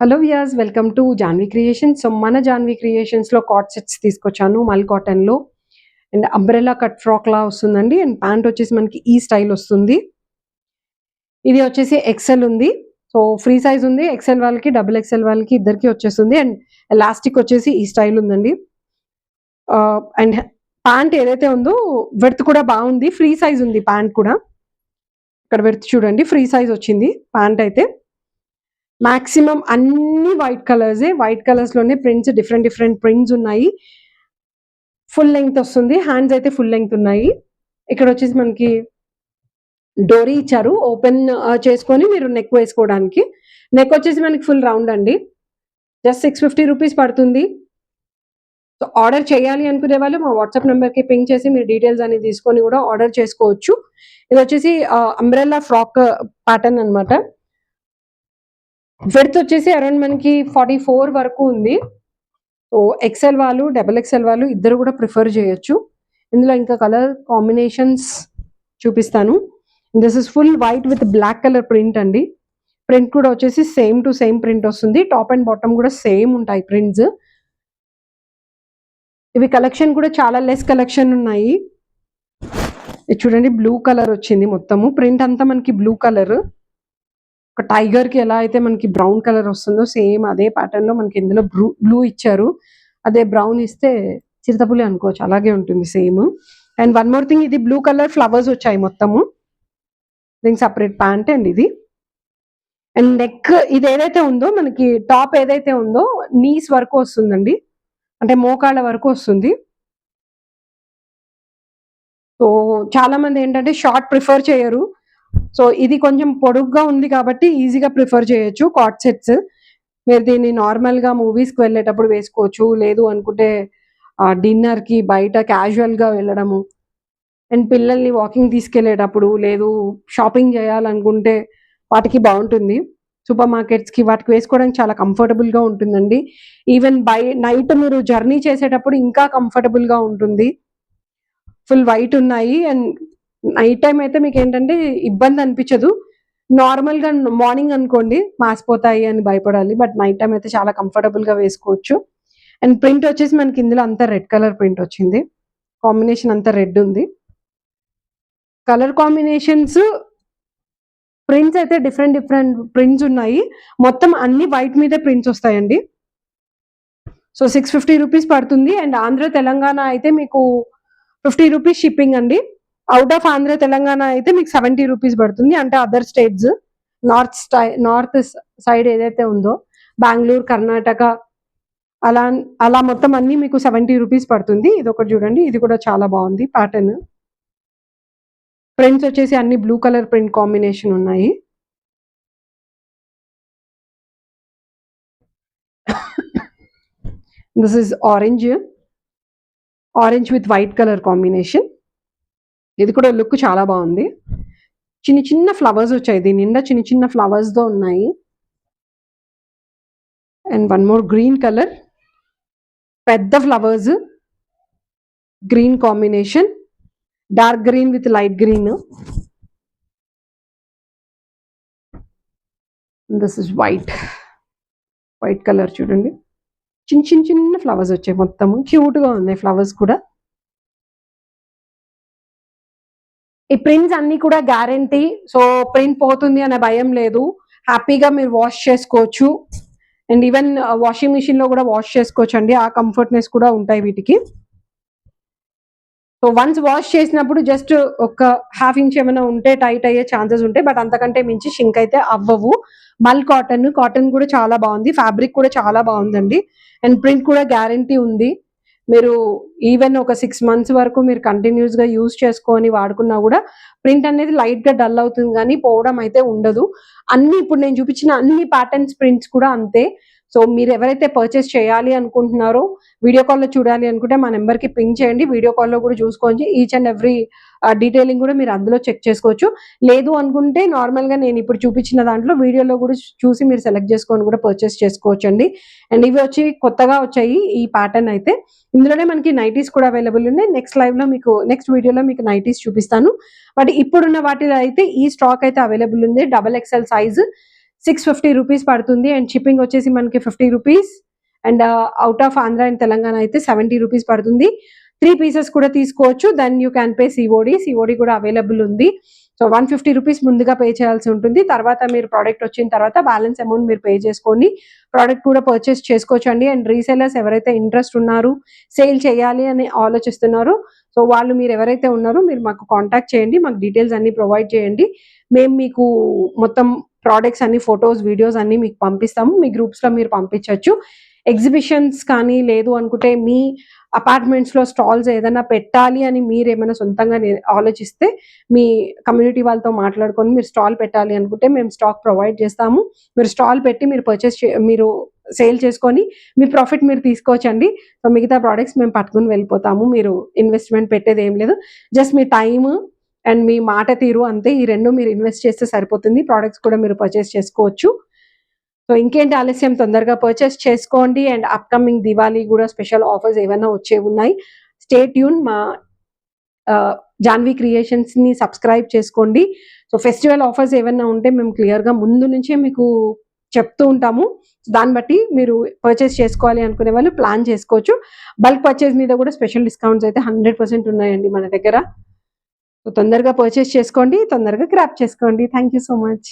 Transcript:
Hello viewers, welcome to Janvi creations. So మన జాన్వి క్రియేషన్స్లో cord sets తీసుకొచ్చాను మల్ కాటన్లో. అండ్ అంబ్రెల్లా కట్ ఫ్రాక్ లా వస్తుందండి. అండ్ ప్యాంట్ వచ్చేసి మనకి ఈ స్టైల్ వస్తుంది. ఇది వచ్చేసి ఎక్సెల్ ఉంది. సో ఫ్రీ సైజ్ ఉంది. ఎక్సెల్ వాళ్ళకి, డబుల్ ఎక్సెల్ వాళ్ళకి ఇద్దరికి వచ్చేస్తుంది. అండ్ ఎలాస్టిక్ వచ్చేసి ఈ స్టైల్ ఉందండి. అండ్ ప్యాంట్ ఏదైతే ఉందో వెడ్త్ కూడా బాగుంది. ఫ్రీ సైజ్ ఉంది ప్యాంట్ కూడా. ఇక్కడ వెడ్త్ చూడండి, ఫ్రీ సైజ్ వచ్చింది ప్యాంట్ అయితే. మాక్సిమం అన్ని వైట్ కలర్సే. వైట్ కలర్స్లోనే ప్రింట్స్, డిఫరెంట్ ప్రింట్స్ ఉన్నాయి. ఫుల్ లెంగ్త్ వస్తుంది. హ్యాండ్స్ అయితే ఫుల్ లెంగ్త్ ఉన్నాయి. ఇక్కడ వచ్చేసి మనకి డోరీ ఇచ్చారు, ఓపెన్ చేసుకొని మీరు నెక్ వేసుకోవడానికి. నెక్ వచ్చేసి మనకి ఫుల్ రౌండ్ అండి. జస్ట్ 650 రూపీస్ పడుతుంది. సో ఆర్డర్ చేయాలి అనుకునే వాళ్ళు మా వాట్సాప్ నెంబర్కి పింక్ చేసి మీరు డీటెయిల్స్ అనేది తీసుకొని కూడా ఆర్డర్ చేసుకోవచ్చు. ఇది వచ్చేసి అంబ్రెల్లా ఫ్రాక్ ప్యాటర్న్ అనమాట. విడ్త్ వచ్చేసి అరౌండ్ మనకి 44 వరకు ఉంది. సో ఎక్సెల్ వాళ్ళు, డబుల్ ఎక్సెల్ వాళ్ళు ఇద్దరు కూడా ప్రిఫర్ చేయొచ్చు. ఇందులో ఇంకా కలర్ కాంబినేషన్స్ చూపిస్తాను. This is full white with black colour print అండి. ప్రింట్ కూడా వచ్చేసి సేమ్ టు సేమ్ ప్రింట్ వస్తుంది. టాప్ అండ్ బాటమ్ కూడా సేమ్ ఉంటాయి ప్రింట్స్. ఇవి కలెక్షన్ కూడా చాలా లెస్ కలెక్షన్ ఉన్నాయి. ఇది చూడండి, బ్లూ కలర్ వచ్చింది మొత్తము. ప్రింట్ అంతా మనకి బ్లూ కలర్. ఒక టైగర్కి ఎలా అయితే మనకి బ్రౌన్ కలర్ వస్తుందో సేమ్ అదే ప్యాటర్న్లో మనకి ఇందులో బ్లూ ఇచ్చారు. అదే బ్రౌన్ ఇస్తే చిరుతపులి అనుకోవచ్చు, అలాగే ఉంటుంది same. And one more thing, ఇది బ్లూ కలర్ ఫ్లవర్స్ వచ్చాయి మొత్తము. దీనికి సపరేట్ ప్యాంట్ అండ్ ఇది. అండ్ నెక్ ఇది ఏదైతే ఉందో మనకి టాప్ ఏదైతే ఉందో నీస్ వరకు వస్తుందండి, అంటే మోకాళ్ళ వరకు వస్తుంది. సో చాలా మంది ఏంటంటే షార్ట్ ప్రిఫర్ చేయరు. సో ఇది కొంచెం పొడుగ్గా ఉంది కాబట్టి ఈజీగా ప్రిఫర్ చేయొచ్చు కాట్ సెట్స్. మీరు దీన్ని నార్మల్గా మూవీస్కి వెళ్ళేటప్పుడు వేసుకోవచ్చు, లేదు అనుకుంటే డిన్నర్కి బయట క్యాజువల్గా వెళ్ళడము, అండ్ పిల్లల్ని వాకింగ్ తీసుకెళ్లేటప్పుడు, లేదు షాపింగ్ చేయాలనుకుంటే వాటికి బాగుంటుంది. సూపర్ మార్కెట్స్కి వాటికి వేసుకోవడానికి చాలా కంఫర్టబుల్గా ఉంటుందండి. ఈవెన్ నైట్ మీరు జర్నీ చేసేటప్పుడు ఇంకా కంఫర్టబుల్గా ఉంటుంది. ఫుల్ వైట్ ఉన్నాయి. అండ్ నైట్ టైం అయితే మీకు ఏంటంటే ఇబ్బంది అనిపించదు. నార్మల్గా మార్నింగ్ అనుకోండి మాసిపోతాయి అని భయపడాలి, బట్ నైట్ టైం అయితే చాలా కంఫర్టబుల్గా వేసుకోవచ్చు. అండ్ ప్రింట్ వచ్చేసి మనకి ఇందులో అంతా రెడ్ కలర్ ప్రింట్ వచ్చింది. కాంబినేషన్ అంతా రెడ్ ఉంది. కలర్ కాంబినేషన్స్, ప్రింట్స్ అయితే డిఫరెంట్ ప్రింట్స్ ఉన్నాయి. మొత్తం అన్ని వైట్ మీదే ప్రింట్స్ వస్తాయండి. సో 650 రూపీస్ పడుతుంది. అండ్ ఆంధ్ర తెలంగాణ అయితే మీకు 50 రూపీస్ షిప్పింగ్ అండి. అవుట్ ఆఫ్ ఆంధ్ర తెలంగాణ అయితే మీకు 70 రూపీస్ పడుతుంది. అంటే అదర్ స్టేట్స్, నార్త్ సైడ్ ఏదైతే ఉందో బెంగళూరు, కర్ణాటక, అలా అలా మొత్తం అన్ని మీకు 70 రూపీస్ పడుతుంది. ఇది ఒకటి చూడండి, ఇది కూడా చాలా బాగుంది ప్యాటర్న్. ప్రింట్స్ వచ్చేసి అన్ని బ్లూ కలర్ ప్రింట్ కాంబినేషన్ ఉన్నాయి. This is orange with white colour combination. ఇది కూడా లుక్ చాలా బాగుంది. చిన్న చిన్న ఫ్లవర్స్ వచ్చాయి, దీని నిండా చిన్న చిన్న ఫ్లవర్స్తో ఉన్నాయి. And one more green colour, పెద్ద flowers, green combination, dark green with light green. This is white colour చూడండి, చిన్న ఫ్లవర్స్ వచ్చాయి, మొత్తము క్యూట్గా ఉన్నాయి ఫ్లవర్స్ కూడా. ఈ ప్రింట్స్ అన్ని కూడా గ్యారంటీ. సో ప్రింట్ పోతుంది అనే భయం లేదు. హ్యాపీగా మీరు వాష్ చేసుకోవచ్చు. అండ్ ఈవెన్ వాషింగ్ మిషన్ లో కూడా వాష్ చేసుకోవచ్చు అండి. ఆ కంఫర్ట్నెస్ కూడా ఉంటాయి వీటికి. సో వన్స్ వాష్ చేసినప్పుడు జస్ట్ ఒక ½ ఇంచ్ ఏమైనా ఉంటే టైట్ అయ్యే ఛాన్సెస్ ఉంటాయి, బట్ అంతకంటే మించి షింక్ అయితే అవ్వవు. మల్ కాటన్ కూడా చాలా బాగుంది. ఫ్యాబ్రిక్ కూడా చాలా బాగుందండి. అండ్ ప్రింట్ కూడా గ్యారంటీ ఉంది. మీరు ఈవెన్ ఒక 6 months వరకు మీరు కంటిన్యూస్గా యూజ్ చేసుకొని వాడుకున్నా కూడా ప్రింట్ అనేది లైట్గా డల్ అవుతుంది, కానీ పోవడం అయితే ఉండదు. అన్ని ఇప్పుడు నేను చూపించిన అన్ని ప్యాటర్న్స్ ప్రింట్స్ కూడా అంతే. సో మీరు ఎవరైతే పర్చేస్ చేయాలి అనుకుంటున్నారో, వీడియో కాల్లో చూడాలి అనుకుంటే మా నెంబర్కి పింక్ చేయండి. వీడియో కాల్లో కూడా చూసుకోవచ్చు. ఈచ్ అండ్ ఎవ్రీ డీటెయిలింగ్ కూడా మీరు అందులో చెక్ చేసుకోవచ్చు. లేదు అనుకుంటే నార్మల్గా నేను ఇప్పుడు చూపించిన దాంట్లో వీడియోలో కూడా చూసి మీరు సెలెక్ట్ చేసుకొని కూడా పర్చేస్ చేసుకోవచ్చు అండి. అండ్ ఇవి వచ్చి కొత్తగా వచ్చాయి ఈ ప్యాటర్న్ అయితే. ఇందులోనే మనకి నైటీస్ కూడా అవైలబుల్ ఉన్నాయి. నెక్స్ట్ వీడియోలో మీకు నైటీస్ చూపిస్తాను. బట్ ఇప్పుడున్న వాటిలో అయితే ఈ స్టాక్ అయితే అవైలబుల్ ఉంది. డబల్ ఎక్స్ఎల్ సైజ్ 650 రూపీస్ పడుతుంది అండ్ షిప్పింగ్ వచ్చేసి మనకి 50 rupees and out of Andhra and Telangana అయితే 70 రూపీస్ పడుతుంది. 3 పీసెస్ కూడా తీసుకోవచ్చు. Then you can pay COD కూడా అవైలబుల్ ఉంది. సో 150 రూపీస్ ముందుగా పే చేయాల్సి ఉంటుంది. తర్వాత మీరు ప్రోడక్ట్ వచ్చిన తర్వాత బ్యాలెన్స్ అమౌంట్ మీరు పే చేసుకొని ప్రోడక్ట్ కూడా పర్చేస్ చేసుకోవచ్చు అండి. అండ్ రీసెలర్స్ ఎవరైతే ఇంట్రెస్ట్ ఉన్నారు, సేల్ చేయాలి అని ఆలోచిస్తున్నారు, సో వాళ్ళు మీరు ఎవరైతే ఉన్నారో మీరు మాకు కాంటాక్ట్ చేయండి, మాకు డీటెయిల్స్ అన్ని ప్రొవైడ్ చేయండి. మేము మీకు మొత్తం ప్రోడక్ట్స్ అన్ని ఫొటోస్, వీడియోస్ అన్ని మీకు పంపిస్తాము. మీ గ్రూప్స్లో మీరు పంపించవచ్చు. ఎగ్జిబిషన్స్ కానీ లేదు అనుకుంటే మీ అపార్ట్మెంట్స్లో స్టాల్స్ ఏదైనా పెట్టాలి అని మీరు ఏమైనా సొంతంగా ఆలోచిస్తే మీ కమ్యూనిటీ వాళ్ళతో మాట్లాడుకొని మీరు స్టాల్ పెట్టాలి అనుకుంటే మేము స్టాక్ ప్రొవైడ్ చేస్తాము. మీరు స్టాల్ పెట్టి మీరు మీరు సేల్ చేసుకొని మీ ప్రాఫిట్ మీరు తీసుకోవచ్చండి. సో మిగతా ప్రోడక్ట్స్ మేము పట్టుకుని వెళ్ళిపోతాము. మీరు ఇన్వెస్ట్మెంట్ పెట్టేది ఏం లేదు, జస్ట్ మీ టైమ్ అండ్ మీ మాట తీరు అంతే. ఈ రెండు మీరు ఇన్వెస్ట్ చేస్తే సరిపోతుంది. ప్రోడక్ట్స్ కూడా మీరు పర్చేస్ చేసుకోవచ్చు. సో ఇంకేంటి ఆలస్యం, తొందరగా పర్చేస్ చేసుకోండి. అండ్ అప్కమింగ్ దివాళీ కూడా స్పెషల్ ఆఫర్స్ ఏమైనా వచ్చే ఉన్నాయి. Stay tune. మా జాన్వీ క్రియేషన్స్ని సబ్స్క్రైబ్ చేసుకోండి. సో ఫెస్టివల్ ఆఫర్స్ ఏమైనా ఉంటే మేము క్లియర్గా ముందు నుంచే మీకు చెప్తూ ఉంటాము. దాన్ని బట్టి మీరు పర్చేస్ చేసుకోవాలి అనుకునే వాళ్ళు ప్లాన్ చేసుకోవచ్చు. బల్క్ పర్చేస్ మీద కూడా స్పెషల్ డిస్కౌంట్స్ అయితే 100% ఉన్నాయండి మన దగ్గర. సో తొందరగా పర్చేస్ చేసుకోండి, తొందరగా గ్రాప్ చేసుకోండి. Thank you so much.